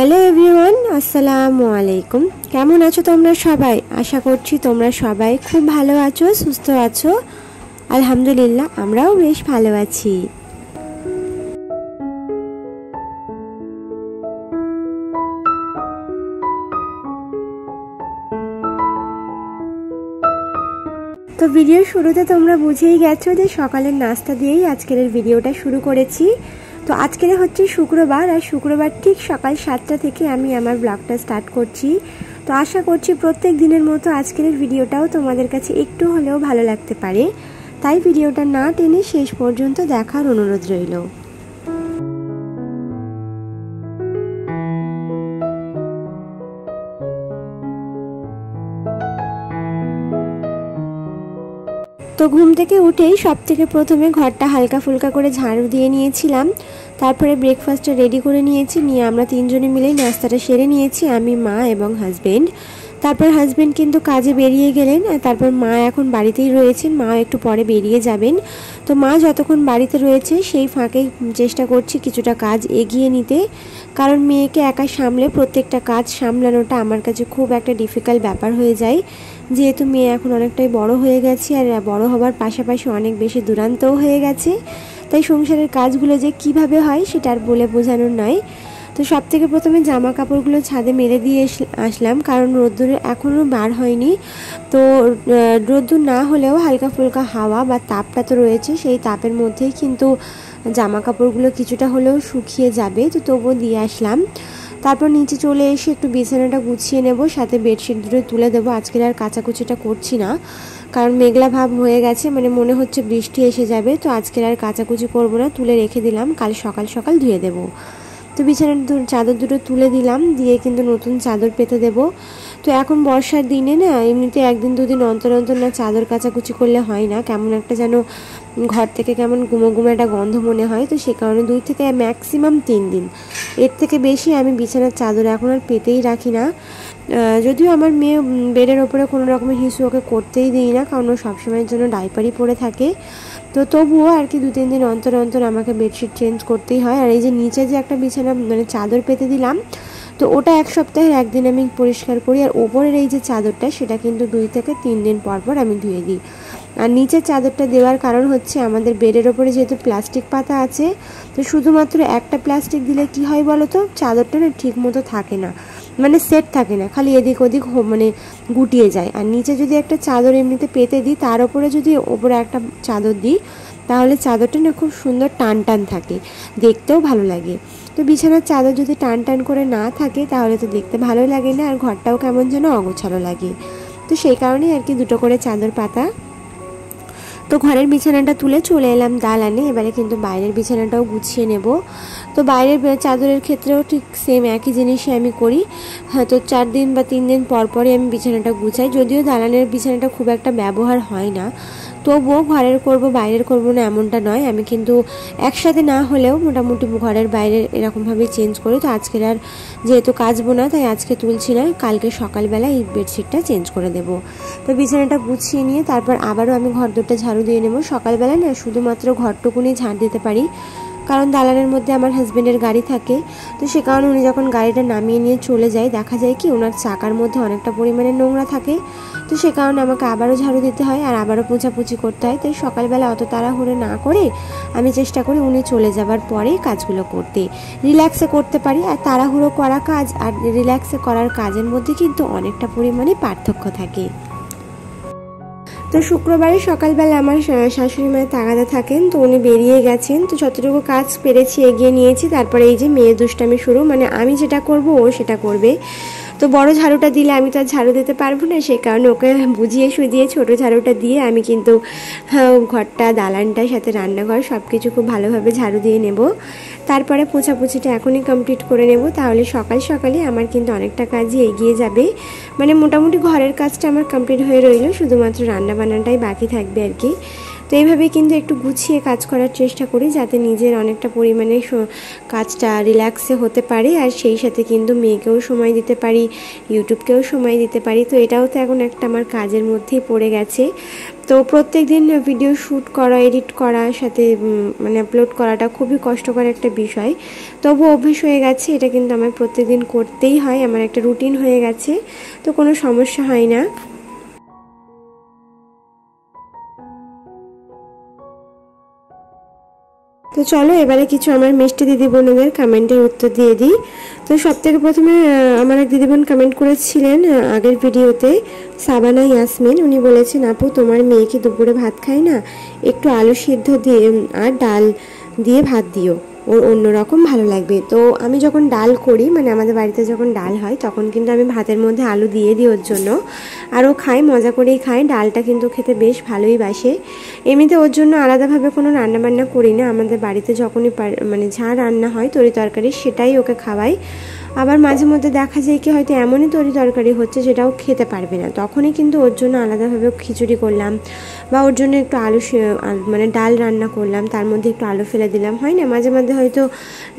Hello everyone, আসসালামু আলাইকুম। কেমন আছো তোমরা সবাই? আশা করছি তোমরা সবাই খুব ভালো আছো, সুস্থ আছো। আলহামদুলিল্লাহ, আমরাও বেশ ভালো আছি। তো ভিডিওর শুরুতে তোমরা বুঝেই গেছো যে সকালের নাস্তা দিয়েই আজকের ভিডিওটা শুরু করেছি। তো আজকের হচ্ছে শুক্রবার, আর শুক্রবার ঠিক সকাল 7টা থেকে আমি আমার ব্লগটা স্টার্ট করছি। তো আশা করছি প্রত্যেক দিনের মতো আজকের ভিডিওটাও তোমাদের কাছে একটু হলেও ভালো লাগতে পারে, তাই ভিডিওটা না টেনে শেষ পর্যন্ত দেখার অনুরোধ রইল। তো ঘুম থেকে উঠেই সব থেকে প্রথমে ঘরটা হালকা ফুলকা করে ঝাড়ু দিয়ে নিয়েছিলাম। তারপরে ব্রেকফাস্টটা রেডি করে নিয়ে আমরা তিনজনে মিলেই নাস্তাটা সেরে নিয়েছি, আমি, মা এবং হাজবেন্ড। তারপর হাজবেন্ড কিন্তু কাজে বেরিয়ে গেলেন, আর তারপর মা এখন বাড়িতেই রয়েছেন। মা একটু পরে বেরিয়ে যাবেন। তো মা যতক্ষণ বাড়িতে রয়েছে সেই ফাঁকেই চেষ্টা করছি কিছুটা কাজ এগিয়ে নিতে, কারণ মেয়েকে একা সামলে প্রত্যেকটা কাজ সামলানোটা আমার কাছে খুব একটা ডিফিকাল্ট ব্যাপার হয়ে যায়, যেহেতু মেয়ে এখন অনেকটাই বড় হয়ে গেছে, আর বড় হবার পাশাপাশি অনেক বেশি দুরান্তও হয়ে গেছে। তাই সংসারের কাজগুলো যে কিভাবে হয় সেটা আর বলে বোঝানোর নয়। তো সব থেকে প্রথমে জামা কাপড়গুলো ছাদে মেলে দিয়ে আসলাম, কারণ রোদ্দুর এখনও বার হয়নি। তো রোদ্দুর না হলেও হালকা ফুলকা হাওয়া বা তাপটা তো রয়েছে, সেই তাপের মধ্যেই কিন্তু জামা কাপড়গুলো কিছুটা হলেও শুকিয়ে যাবে। তো তবুও দিয়ে আসলাম। তারপর নিচে চলে এসে একটু বিছানাটা গুছিয়ে নেব, সাথে বেডশিট দুটো তুলে দেবো। আজকের আর কাচাকুচিটা করছি না, কারণ মেঘলা ভাব হয়ে গেছে, মানে মনে হচ্ছে বৃষ্টি এসে যাবে। তো আজকের আর কাচাকুচি করবো না, তুলে রেখে দিলাম, কাল সকাল সকাল ধুয়ে দেবো। তো বিছানার চাদর দুটো তুলে দিলাম, দিয়ে কিন্তু নতুন চাদর পেতে দেব। তো এখন বর্ষার দিনে না, এমনিতে একদিন দুদিন অন্তর অন্তর না চাদর কাচাকুচি করলে হয় না, কেমন একটা যেন ঘর থেকে কেমন গুমো গুমো একটা গন্ধ মনে হয়। তো সে কারণে 2 থেকে ম্যাক্সিমাম 3 দিন, এর থেকে বেশি আমি বিছানার চাদর এখন আর পেতেই রাখি না। যদিও আমার মেয়ে বেডের ওপরে কোনো রকমের হিসু ওকে করতেই দিই না, কারণ ও সবসময়ের জন্য ডাইপারই পরে থাকে। তো তবুও আর কি 2-3 দিন অন্তর অন্তর আমাকে বেডশিট চেঞ্জ করতেই হয়। আর এই যে নিচে যে একটা বিছানা মানে চাদর পেতে দিলাম, তো ওটা 1 সপ্তাহের একদিন আমি পরিষ্কার করি। আর ওপরের এই যে চাদরটা, সেটা কিন্তু 2 থেকে 3 দিন পর পর আমি ধুয়ে দিই। আর নিচের চাদরটা দেওয়ার কারণ হচ্ছে আমাদের বেডের ওপরে যেহেতু প্লাস্টিক পাতা আছে, তো শুধুমাত্র একটা প্লাস্টিক দিলে কি হয় বলো তো, চাদরটা না ঠিক মতো থাকে না, মানে সেট থাকে না, খালি এদিক ওদিক মানে গুটিয়ে যায়। আর নিচে যদি একটা চাদর এমনিতে পেতে দিই, তার উপরে যদি ওপরে একটা চাদর দিই, তাহলে চাদরটা না খুব সুন্দর টান টান থাকে, দেখতেও ভালো লাগে। তো বিছানার চাদর যদি টান টান করে না থাকে, তাহলে তো দেখতে ভালো লাগে না, আর ঘরটাও কেমন যেন অগোছালো লাগে। তো সেই কারণেই আর কি 2টো করে চাদর পাতা। তো ঘরের বিছানাটা তুলে চলে এলাম দালানে, এবারে কিন্তু বাইরের বিছানাটাও গুছিয়ে নেব। তো বাইরের চাদরের ক্ষেত্রেও ঠিক সেম একই জিনিসই আমি করি। হ্যাঁ, তো 4 দিন বা 3 দিন পর পরই আমি বিছানাটা গুছাই। যদিও দালানের বিছানাটা খুব একটা ব্যবহার হয় না, তবুও ঘরের করব বাইরের করব না এমনটা নয়, আমি কিন্তু একসাথে না হলেও মোটামুটি ঘরের বাইরের এরকমভাবে চেঞ্জ করি। তো আজকের আর যেহেতু কাচবো না, তাই আজকে তুলছি না, কালকে সকালবেলা এই বেডশিটটা চেঞ্জ করে দেব। তো বিছানাটা গুছিয়ে নিয়ে তারপর আবারও আমি ঘর দুটো ঝাড়ু দিয়ে নেব। সকালবেলা না শুধুমাত্র ঘরটুকুনি ঝাড় দিতে পারি, কারণ দালানের মধ্যে আমার হাজবেন্ডের গাড়ি থাকে। তো সে কারণে উনি যখন গাড়িটা নামিয়ে নিয়ে চলে যায়, দেখা যায় কি ওনার চাকার মধ্যে অনেকটা পরিমাণে নোংরা থাকে। তো সে কারণে আমাকে আবারও ঝাড়ু দিতে হয়, আর আবারও পোছাপুছি করতে হয়। তাই সকালবেলা অত তাড়াহুড়ো না করে আমি চেষ্টা করি উনি চলে যাবার পরেই কাজগুলো করতে, রিল্যাক্সে করতে পারি। আর তাড়াহুড়ো করা কাজ আর রিল্যাক্সে করার কাজের মধ্যে কিন্তু অনেকটা পরিমাণে পার্থক্য থাকে। তো শুক্রবারে সকালবেলা আমার শাশুড়ি মায়ের তাগাদা থাকেন, তো উনি বেরিয়ে গেছেন। তো যতটুকু কাজ পেরেছি এগিয়ে নিয়েছি। তারপরে এই যে মেয়ে দুষ্টামি শুরু, মানে আমি যেটা করব ও সেটা করবে। তো বড় ঝাড়ুটা দিলে আমি তো আর ঝাড়ু দিতে পারবো না, সেই কারণে ওকে বুঝিয়ে সুজিয়ে ছোটো ঝাড়ুটা দিয়ে আমি কিন্তু ঘরটা, দালানটার সাথে রান্নাঘর সব কিছু খুব ভালোভাবে ঝাড়ু দিয়ে নেব। তারপরে পোছাপুছিটা এখনই কমপ্লিট করে নেব, তাহলে সকাল সকালে আমার কিন্তু অনেকটা কাজই এগিয়ে যাবে। মানে মোটামুটি ঘরের কাজটা আমার কমপ্লিট হয়ে রইল, শুধুমাত্র রান্নাবান্নাটাই বাকি থাকবে আর কি। তো এইভাবে কিন্তু একটু গুছিয়ে কাজ করার চেষ্টা করি, যাতে নিজের অনেকটা পরিমাণে কাজটা রিল্যাক্সে হতে পারে, আর সেই সাথে কিন্তু মেয়েকেও সময় দিতে পারি, ইউটিউবকেও সময় দিতে পারি। তো এটাও তো এখন একটা আমার কাজের মধ্যেই পড়ে গেছে। তো প্রত্যেকদিন ভিডিও শ্যুট করা, এডিট করার সাথে মানে আপলোড করাটা খুবই কষ্টকর একটা বিষয়। তবু অভ্যেস হয়ে গেছে, এটা কিন্তু আমার প্রত্যেকদিন করতেই হয়, আমার একটা রুটিন হয়ে গেছে, তো কোনো সমস্যা হয় না। তো চলো এবারে কিছু আমার মিষ্টি দিদি বোনদের কমেন্টের উত্তর দিয়ে দিই। তো সবথেকে প্রথমে আমার এক দিদিবোন কমেন্ট করেছিলেন আগের ভিডিওতে, সাবানা ইয়াসমিন। উনি বলেছেন, আপু তোমার মেয়ে কি দুপুরে ভাত খায় না? একটু আলু সিদ্ধ দিয়ে আর ডাল দিয়ে ভাত দিও, ওর অন্যরকম ভালো লাগবে। তো আমি যখন ডাল করি, মানে আমাদের বাড়িতে যখন ডাল হয়, তখন কিন্তু আমি ভাতের মধ্যে আলু দিয়ে দিই ওর জন্য, আর ও খায়, মজা করেই খায়। ডালটা কিন্তু খেতে বেশ ভালোই বাসে। এমনিতে ওর জন্য আলাদাভাবে কোনো রান্নাবান্না করি না, আমাদের বাড়িতে যখনই মানে যা রান্না হয় তরি তরকারি সেটাই ওকে খাওয়াই। আবার মাঝে মধ্যে দেখা যায় কি হয়তো এমনই তরি তরকারি হচ্ছে যেটাও খেতে পারবে না, তখনই কিন্তু ওর জন্য আলাদাভাবে খিচুড়ি করলাম, বা ওর জন্য একটু আলু মানে ডাল রান্না করলাম, তার মধ্যে একটু আলু ফেলে দিলাম। হয় না মাঝে মধ্যে হয়তো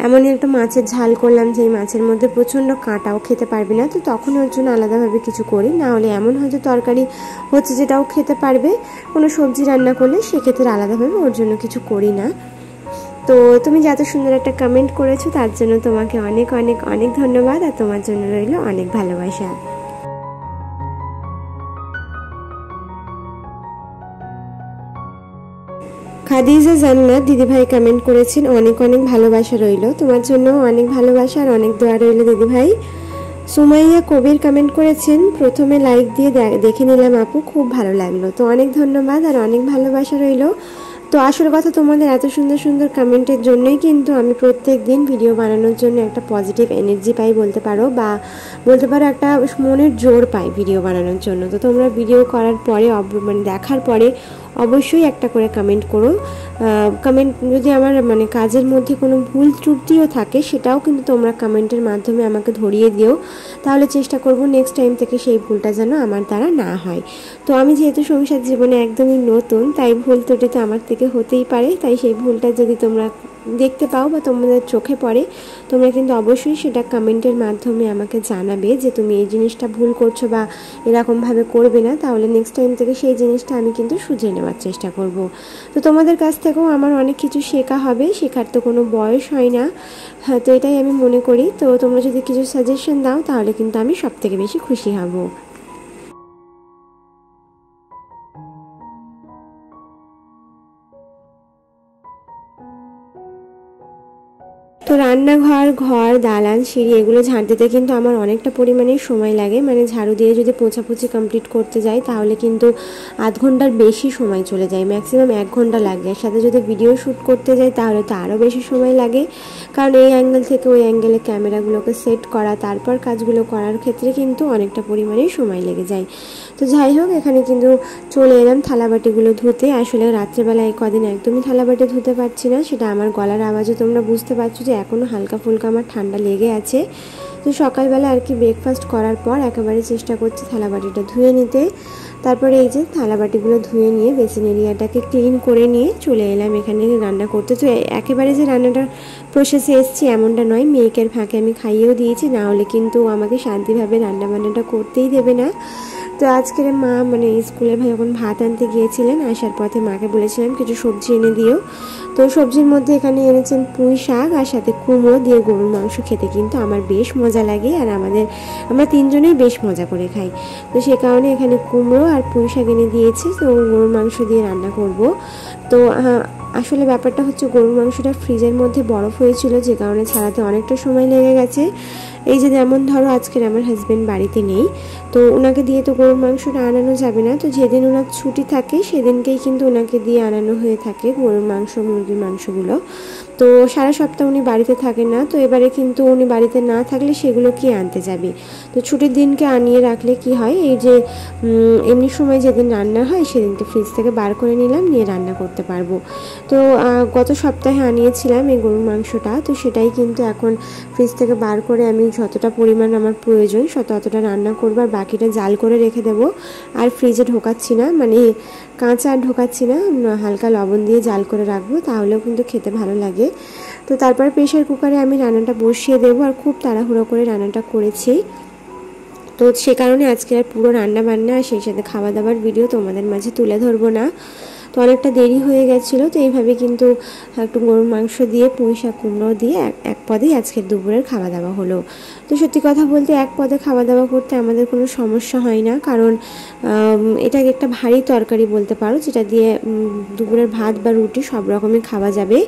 এমনই একটা মাছের ঝাল করলাম যে মাছের মধ্যে প্রচণ্ড কাঁটাও খেতে পারবে না, তো তখন ওর জন্য আলাদাভাবে কিছু করি। না হলে এমন হয়তো তরকারি হচ্ছে যেটাও খেতে পারবে, কোনো সবজি রান্না করলে সেক্ষেত্রে আলাদাভাবে ওর জন্য কিছু করি না। তো তুমি যে এত সুন্দর একটা কমেন্ট করেছো তার জন্য তোমাকে অনেক অনেক অনেক ধন্যবাদ, আর তোমার জন্য রইল অনেক ভালোবাসা। খাদিজা জান্নাত দিদিভাই কমেন্ট করেছেন, অনেক অনেক ভালোবাসা রইল, তোমার জন্য অনেক ভালোবাসা আর অনেক দোয়া রইল দিদিভাই। সুমাইয়া কবির কমেন্ট করেছেন, প্রথমে লাইক দিয়ে দেখে নিলাম আপু, খুব ভালো লাগলো। তো অনেক ধন্যবাদ আর অনেক ভালোবাসা রইল। তো আসল কথা, তোমাদের এত সুন্দর সুন্দর কমেন্টের জন্যই কিন্তু আমি প্রত্যেক দিন ভিডিও বানানোর জন্য একটা পজিটিভ এনার্জি পাই বলতে পারো, বা বলতে পারো একটা মনের জোর পাই ভিডিও বানানোর জন্য। তো তোমরা ভিডিও করার পরে মানে দেখার পরে অবশ্যই একটা করে কমেন্ট করো। কমেন্ট যদি আমার মানে কাজের মধ্যে কোনো ভুল ত্রুটিও থাকে সেটাও কিন্তু তোমরা কমেন্টের মাধ্যমে আমাকে ধরিয়ে দিও, তাহলে চেষ্টা করব নেক্সট টাইম থেকে সেই ভুলটা যেন আমার দ্বারা না হয়। তো আমি যেহেতু সংসার জীবনে একদমই নতুন, তাই ভুল ত্রুটি তো আমার থেকে হতেই পারে, তাই সেই ভুলটা যদি তোমরা দেখতে পাও বা তোমাদের চোখে পড়ে, তোমরা কিন্তু অবশ্যই সেটা কমেন্টের মাধ্যমে আমাকে জানাবে যে তুমি এই জিনিসটা ভুল করছো বা এরকমভাবে করবে না, তাহলে নেক্সট টাইম থেকে সেই জিনিসটা আমি কিন্তু শুধরে নেওয়ার চেষ্টা করব। তো তোমাদের কাছ থেকেও আমার অনেক কিছু শেখা হবে, শেখার তো কোনো বয়স হয় না, হ্যাঁ, তো এটাই আমি মনে করি। তো তোমরা যদি কিছু সাজেশন দাও তাহলে কিন্তু আমি সব থেকে বেশি খুশি হব। তো রান্নাঘর, ঘর, দালান, সিঁড়ি এগুলো ঝাঁট দিতে কিন্তু আমার অনেকটা পরিমাণে সময় লাগে, মানে ঝাড়ু দিয়ে যদি পোছাপুছি কমপ্লিট করতে যাই তাহলে কিন্তু আধ ঘন্টার বেশি সময় চলে যায়, ম্যাক্সিমাম 1 ঘন্টা লাগে। এর সাথে যদি ভিডিও শ্যুট করতে যাই তাহলে তো আরও বেশি সময় লাগে, কারণ এই অ্যাঙ্গেল থেকে ওই অ্যাঙ্গেলে ক্যামেরাগুলোকে সেট করা, তারপর কাজগুলো করার ক্ষেত্রে কিন্তু অনেকটা পরিমাণেই সময় লেগে যায়। তো যাই হোক, এখানে কিন্তু চলে এলাম থালাবাটিগুলো ধুতে। আসলে রাত্রেবেলা এই কদিন একদমই থালাবাটি ধুতে পারছি না, সেটা আমার গলার আওয়াজে তোমরা বুঝতে পারছো যে এখনও হালকা ফুলকা আমার ঠান্ডা লেগে আছে। তো সকালবেলা আর কি ব্রেকফাস্ট করার পর একেবারে চেষ্টা করছি থালাবাটিটা ধুয়ে নিতে। তারপরে এই যে থালাবাটিগুলো ধুয়ে নিয়ে বেসিন এরিয়াটাকে ক্লিন করে নিয়ে চলে এলাম এখানে রান্না করতে। তো একেবারে যে রান্নাটার প্রসেসে এসছি এমনটা নয়, মেয়েকের ফাঁকে আমি খাইয়েও দিয়েছি, না হলে কিন্তু আমাকে শান্তিভাবে রান্নাবান্নাটা করতেই দেবে না। তো আজকের মা মানে স্কুলে যখন ভাত আনতে গিয়েছিলেন, আসার পথে মাকে বলেছিলাম কিছু সবজি এনে দিও। তো সবজির মধ্যে এখানে এনেছেন পুঁই শাক আর সাথে কুমড়ো দিয়ে গরুর মাংস খেতে কিন্তু আমার বেশ মজা লাগে, আর আমরা 3 জনেই বেশ মজা করে খাই। তো সে কারণে এখানে কুমড়ো আর পুঁই শাক এনে দিয়েছি, তো গরুর মাংস দিয়ে রান্না করব। তো আসলে ব্যাপারটা হচ্ছে গরুর মাংসটা ফ্রিজের মধ্যে বরফ হয়েছিল, যে কারণে ছাড়াতে অনেকটা সময় লেগে গেছে। এই যে যেমন ধরো আজকের আমার হাজব্যান্ড বাড়িতে নেই, তো ওনাকে দিয়ে তো গরুর মাংসটা আনানো যাবে না, তো যেদিন ওনার ছুটি থাকে সেদিনকেই কিন্তু ওনাকে দিয়ে আনানো হয়ে থাকে গরুর মাংস, মুরগির মাংসগুলো। তো সারা সপ্তাহ উনি বাড়িতে থাকেন না, তো এবারে কিন্তু উনি বাড়িতে না থাকলে সেগুলো কি আনতে যাবে। তো ছুটির দিনকে আনিয়ে রাখলে কি হয়, এই যে এমনি সময় যেদিন রান্না হয় সেদিনকে ফ্রিজ থেকে বার করে নিলাম, নিয়ে রান্না করতে পারবো। তো গত সপ্তাহে আনিয়েছিলাম এই গরুর মাংসটা, তো সেটাই কিন্তু এখন ফ্রিজ থেকে বার করে আমি যতটা পরিমাণ আমার প্রয়োজন ততটা রান্না করবো, আর বাকিটা জাল করে রেখে দেবো। আর ফ্রিজে ঢোকাচ্ছি না, মানে কাঁচা আর ঢোকাচ্ছি না, হালকা লবণ দিয়ে জাল করে রাখবো, তাহলেও কিন্তু খেতে ভালো লাগে। তো তারপর প্রেশার কুকারে আমি রান্নাটা বসিয়ে দেবো, আর খুব তাড়াহুড়ো করে রান্নাটা করেছি। তো সে কারণে আজকে আর পুরো রান্না বান্না আর সেই সাথে খাওয়া দাওয়ার ভিডিও তোমাদের মাঝে তুলে ধরবো না। তো অনেকটা দেরি হয়ে গেছিলো, তো এইভাবে কিন্তু একটু গরুর মাংস দিয়ে পুঁই শাক কুমড়ো দিয়ে এক পদেই আজকের দুপুরের খাওয়া দাওয়া হলো। তো সত্যি কথা বলতে এক পদে খাওয়া দাওয়া করতে আমাদের কোনো সমস্যা হয় না, কারণ এটা একটা ভারী তরকারি বলতে পারো, যেটা দিয়ে দুপুরের ভাত বা রুটি সব রকমই খাওয়া যাবে।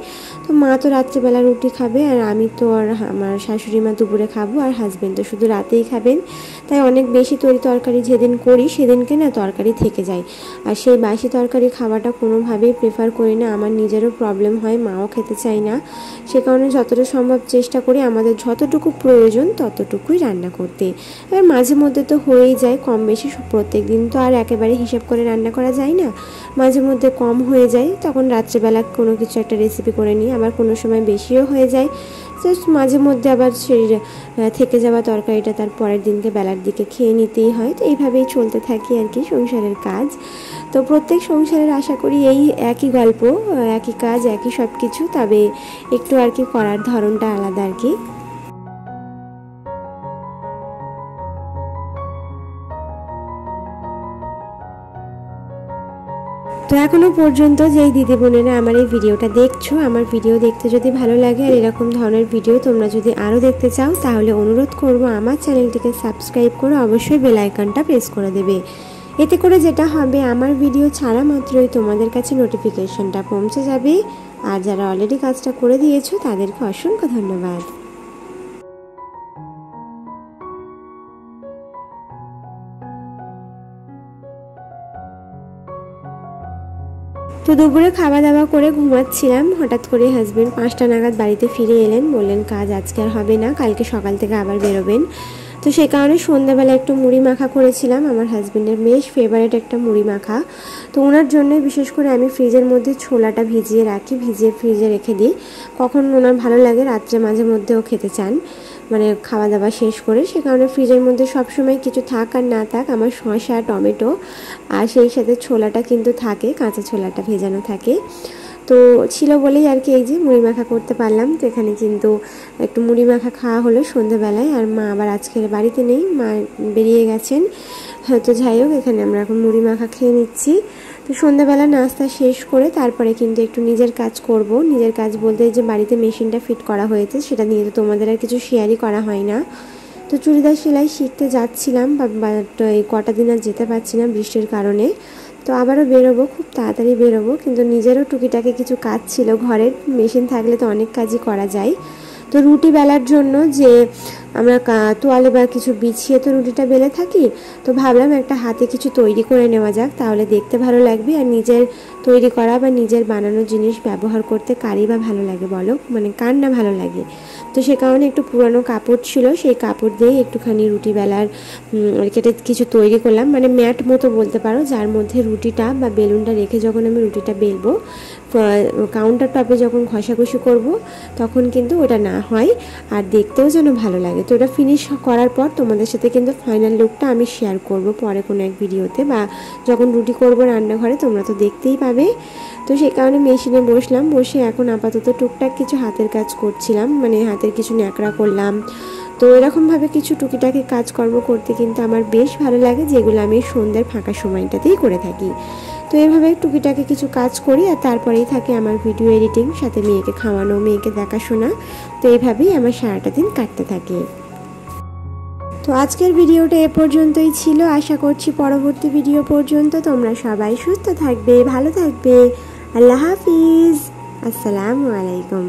তো মা তো রাত্রেবেলা রুটি খাবে, আর আমি তো আর আমার শাশুড়ি মা দুপুরে খাবো, আর হাজব্যান্ড তো শুধু রাতেই খাবেন। তাই অনেক বেশি তরকারি যেদিন করি সেদিনকে না তরকারি থেকে যায়, আর সেই বাসি তরকারি খাওয়াটা কোনোভাবেই প্রেফার করি না। আমার নিজেরও প্রবলেম হয়, মাও খেতে চায় না। সে কারণে যতটা সম্ভব চেষ্টা করি আমাদের যতটুকু প্রয়োজন ততটুকুই রান্না করতে। এবার মাঝে মধ্যে তো হয়েই যায় কম বেশি, প্রত্যেক দিন তো আর একেবারে হিসাব করে রান্না করা যায় না, মাঝে মধ্যে কম হয়ে যায়, তখন রাত্রেবেলা কোনো কিছু একটা রেসিপি করে নিই। আবার কোনো সময় বেশিও হয়ে যায়, জাস্ট মাঝে মধ্যে আবার সেই থেকে যাওয়া তরকারিটা তার পরের দিনকে বেলার দিকে খেয়ে নিতেই হয়। তো এইভাবেই চলতে থাকি আর কি সংসারের কাজ। তো প্রত্যেক সংসারের আশা করি এই একই গল্প, একই কাজ, একই সব কিছু, তবে একটু আর কি করার ধরনটা আলাদা আর কি। তো এখনও পর্যন্ত যেই দিদি বোনেরা আমার এই ভিডিওটা দেখছো, আমার ভিডিও দেখতে যদি ভালো লাগে আর এরকম ধরনের ভিডিও তোমরা যদি আরও দেখতে চাও, তাহলে অনুরোধ করব আমার চ্যানেলটিকে সাবস্ক্রাইব করে অবশ্যই বেল আইকনটা প্রেস করে দেবে। এতে করে যেটা হবে, আমার ভিডিও ছাড়া মাত্রই তোমাদের কাছে নোটিফিকেশনটা পৌঁছে যাবে। আর যারা অলরেডি কাজটা করে দিয়েছো তাদেরকে অসংখ্য ধন্যবাদ। তো দুপুরে খাওয়া দাওয়া করে ঘুমাচ্ছিলাম, হঠাৎ করে হাজব্যান্ড 5টা নাগাদ বাড়িতে ফিরে এলেন, বললেন কাজ আজকে আর হবে না, কালকে সকাল থেকে আবার বেরোবেন। তো সেই কারণে সন্ধ্যাবেলা একটু মুড়ি মাখা করেছিলাম, আমার হাজব্যান্ডের বেশ ফেভারিট একটা মুড়ি মাখা। তো ওনার জন্য বিশেষ করে আমি ফ্রিজের মধ্যে ছোলাটা ভিজিয়ে রাখি, ভিজিয়ে ফ্রিজে রেখে দিই। কখন ওনার ভালো লাগে রাত্রে মাঝে মধ্যেও খেতে চান, মানে খাওয়া দাওয়া শেষ করে, সে কারণে ফ্রিজের মধ্যে সবসময় কিছু থাক আর না থাক আমার শসা টমেটো আর সেই সাথে ছোলাটা কিন্তু থাকে, কাঁচা ছোলাটা ভেজানো থাকে। তো ছিল বলেই আর কি এই যে মুড়ি মাখা করতে পারলাম। তো এখানে কিন্তু একটু মুড়ি মাখা খাওয়া হলো সন্ধ্যাবেলায়, আর মা আবার আজকের বাড়িতে নেই, মা বেরিয়ে গেছেন। তো যাই হোক, এখানে আমরা এখন মুড়ি মাখা খেয়ে নিচ্ছি। তো সন্ধ্যাবেলা নাস্তা শেষ করে তারপরে কিন্তু একটু নিজের কাজ করব। নিজের কাজ বলতে যে বাড়িতে মেশিনটা ফিট করা হয়েছে, সেটা নিয়ে তো তোমাদের আর কিছু শেয়ারই করা হয় না। তো চুড়িদার সেলাই শিখতে যাচ্ছিলাম, বাট এই কটা দিন আর যেতে পারছি না বৃষ্টির কারণে। তো আবারও বেরোবো, খুব তাড়াতাড়ি বেরোবো, কিন্তু নিজেরও টুকিটাকি কিছু কাজ ছিল ঘরের, মেশিন থাকলে তো অনেক কাজই করা যায়। তো রুটি বেলার জন্য যে আমরা তোয়ালে বা কিছু বিছিয়ে তো রুটিটা বেলে থাকি, তো ভাবলাম একটা হাতে কিছু তৈরি করে নেওয়া যাক, তাহলে দেখতে ভালো লাগবে। আর নিজের তৈরি করা বা নিজের বানানো জিনিস ব্যবহার করতে কারই বা ভালো লাগে বলো, মানে কার না ভালো লাগে। তো সে কারণে একটু পুরানো কাপড় ছিল, সেই কাপড় দিয়ে একটুখানি রুটি বেলার কেটে কিছু তৈরি করলাম, মানে ম্যাট মতো বলতে পারো, যার মধ্যে রুটিটা বা বেলুনটা রেখে যখন আমি রুটিটা বেলবো, কাউন্টার টপে যখন ঘষাঘষি করব তখন কিন্তু ওটা না হয়, আর দেখতেও যেন ভালো লাগে। তো ওটা ফিনিশ করার পর তোমাদের সাথে কিন্তু ফাইনাল লুকটা আমি শেয়ার করব পরে কোনো এক ভিডিওতে, বা যখন রুটি করব রান্নাঘরে তোমরা তো দেখতেই পাবে। তো সেই কারণে মেশিনে বসলাম, বসে এখন আপাতত টুকটাক কিছু হাতের কাজ করছিলাম, মানে হাতের কিছু ন্যাকড়া করলাম। তো এরকমভাবে কিছু টুকিটাকি কাজকর্ম করতে কিন্তু আমার বেশ ভালো লাগে, যেগুলো আমি সন্ধ্যার ফাঁকা সময়টাতেই করে থাকি। তো এইভাবে টুকিটাকি কিছু কাজ করি, আর তারপরেই থাকে আমার ভিডিও এডিটিং, সাথে মেয়েকে খাওয়ানো, মেয়েকে দেখাশোনা। তো এইভাবেই আমার সারাটা দিন কাটতে থাকে। তো আজকের ভিডিওটা এ পর্যন্তই ছিল, আশা করছি পরবর্তী ভিডিও পর্যন্ত তোমরা সবাই সুস্থ থাকবে, ভালো থাকবে। আল্লাহ হাফিজ, আসসালামু আলাইকুম।